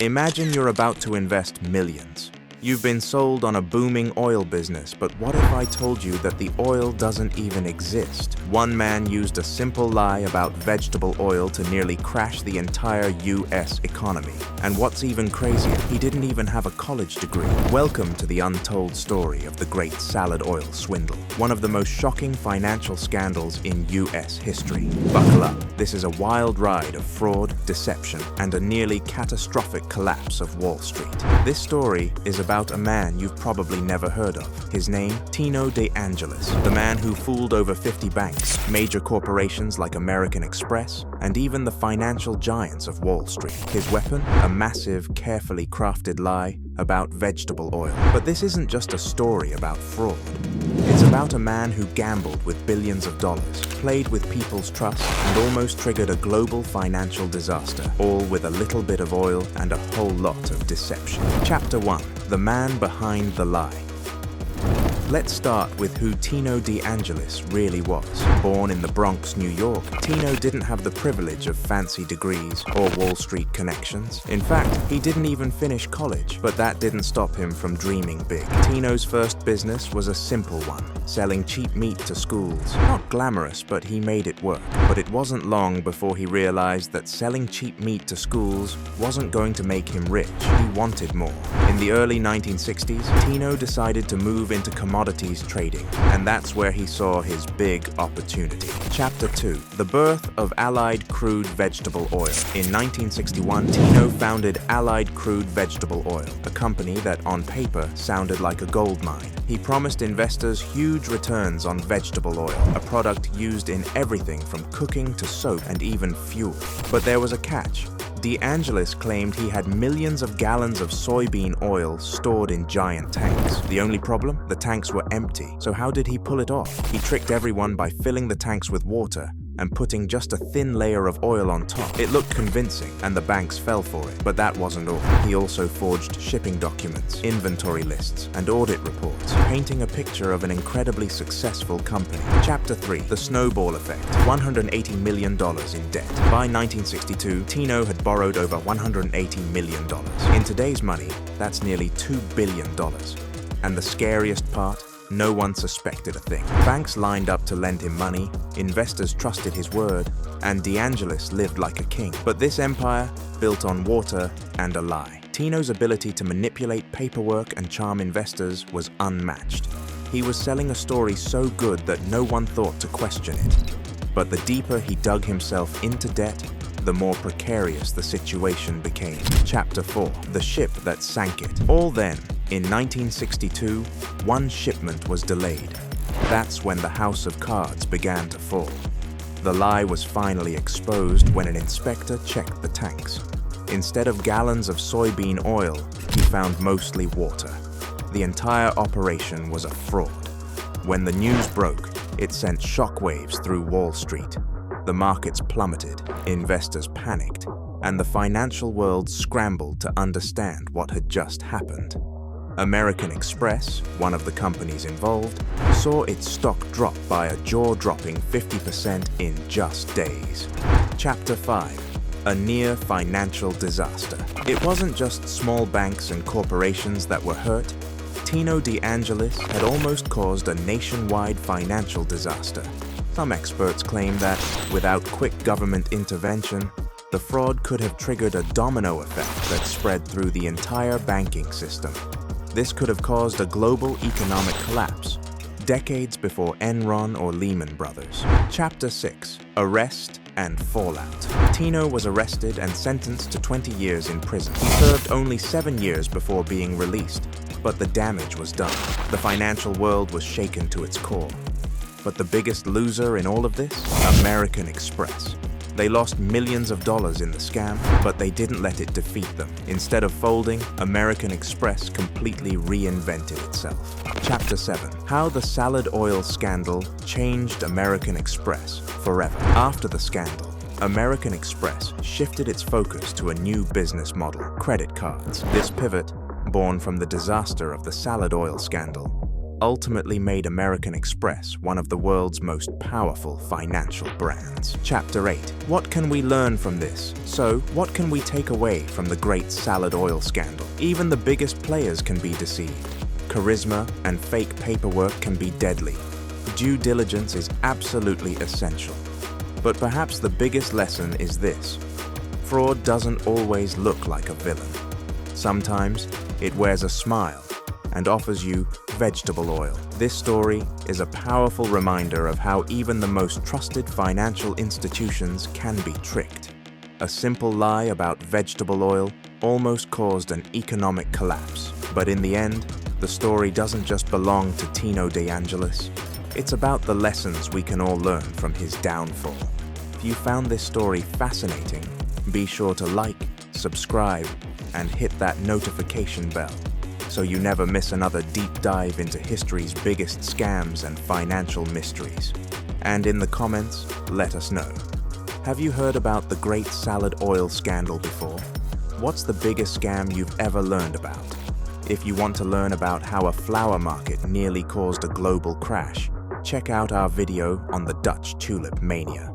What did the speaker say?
Imagine you're about to invest millions. You've been sold on a booming oil business, but what if I told you that the oil doesn't even exist? One man used a simple lie about vegetable oil to nearly crash the entire US economy. And what's even crazier, he didn't even have a college degree. Welcome to the untold story of the great salad oil swindle, one of the most shocking financial scandals in US history. Buckle up. This is a wild ride of fraud, deception, and a nearly catastrophic collapse of Wall Street. This story is about a man you've probably never heard of. His name, Tino De Angelis, the man who fooled over 50 banks, major corporations like American Express, and even the financial giants of Wall Street. His weapon, a massive, carefully crafted lie about vegetable oil. But this isn't just a story about fraud. It's about a man who gambled with billions of dollars, played with people's trust, and almost triggered a global financial disaster, all with a little bit of oil and a whole lot of deception. Chapter 1. The man behind the lie. Let's start with who Tino De Angelis really was. Born in the Bronx, New York, Tino didn't have the privilege of fancy degrees or Wall Street connections. In fact, he didn't even finish college, but that didn't stop him from dreaming big. Tino's first business was a simple one, selling cheap meat to schools. Not glamorous, but he made it work. But it wasn't long before he realized that selling cheap meat to schools wasn't going to make him rich. He wanted more. In the early 1960s, Tino decided to move into commodities trading, and that's where he saw his big opportunity. Chapter 2. The birth of Allied Crude Vegetable Oil. In 1961, Tino founded Allied Crude Vegetable Oil, a company that on paper sounded like a gold mine. He promised investors huge returns on vegetable oil, a product used in everything from cooking to soap and even fuel. But there was a catch. De Angelis claimed he had millions of gallons of soybean oil stored in giant tanks. The only problem? The tanks were empty. So how did he pull it off? He tricked everyone by filling the tanks with water and putting just a thin layer of oil on top. It looked convincing, and the banks fell for it. But that wasn't all. He also forged shipping documents, inventory lists, and audit reports, painting a picture of an incredibly successful company. Chapter 3. The Snowball Effect. $180 million in debt. By 1962, Tino had borrowed over $180 million. In today's money, that's nearly $2 billion. And the scariest part? No one suspected a thing. Banks lined up to lend him money, investors trusted his word, and De Angelis lived like a king. But this empire, built on water and a lie. Tino's ability to manipulate paperwork and charm investors was unmatched. He was selling a story so good that no one thought to question it. But the deeper he dug himself into debt, the more precarious the situation became. Chapter 4. The ship that sank it. All then, in 1962, one shipment was delayed. That's when the house of cards began to fall. The lie was finally exposed when an inspector checked the tanks. Instead of gallons of soybean oil, he found mostly water. The entire operation was a fraud. When the news broke, it sent shockwaves through Wall Street. The markets plummeted, investors panicked, and the financial world scrambled to understand what had just happened. American Express, one of the companies involved, saw its stock drop by a jaw-dropping 50% in just days. Chapter 5. A near financial disaster. It wasn't just small banks and corporations that were hurt. Tino De Angelis had almost caused a nationwide financial disaster. Some experts claim that, without quick government intervention, the fraud could have triggered a domino effect that spread through the entire banking system. This could have caused a global economic collapse, decades before Enron or Lehman Brothers. Chapter 6. Arrest and fallout. Tino was arrested and sentenced to 20 years in prison. He served only 7 years before being released, but the damage was done. The financial world was shaken to its core. But the biggest loser in all of this? American Express. They lost millions of dollars in the scam, but they didn't let it defeat them. Instead of folding, American Express completely reinvented itself. Chapter 7. How the salad oil scandal changed American Express forever. After the scandal, American Express shifted its focus to a new business model, credit cards. This pivot, born from the disaster of the salad oil scandal, ultimately made American Express one of the world's most powerful financial brands. Chapter 8. What can we learn from this? So, what can we take away from the great salad oil scandal? Even the biggest players can be deceived. Charisma and fake paperwork can be deadly. Due diligence is absolutely essential. But perhaps the biggest lesson is this: fraud doesn't always look like a villain. Sometimes it wears a smile and offers you vegetable oil. This story is a powerful reminder of how even the most trusted financial institutions can be tricked. A simple lie about vegetable oil almost caused an economic collapse. But in the end, the story doesn't just belong to Tino De Angelis. It's about the lessons we can all learn from his downfall. If you found this story fascinating, be sure to like, subscribe, and hit that notification bell so you never miss another deep dive into history's biggest scams and financial mysteries. And in the comments, let us know. Have you heard about the great salad oil scandal before? What's the biggest scam you've ever learned about? If you want to learn about how a flower market nearly caused a global crash, check out our video on the Dutch tulip mania.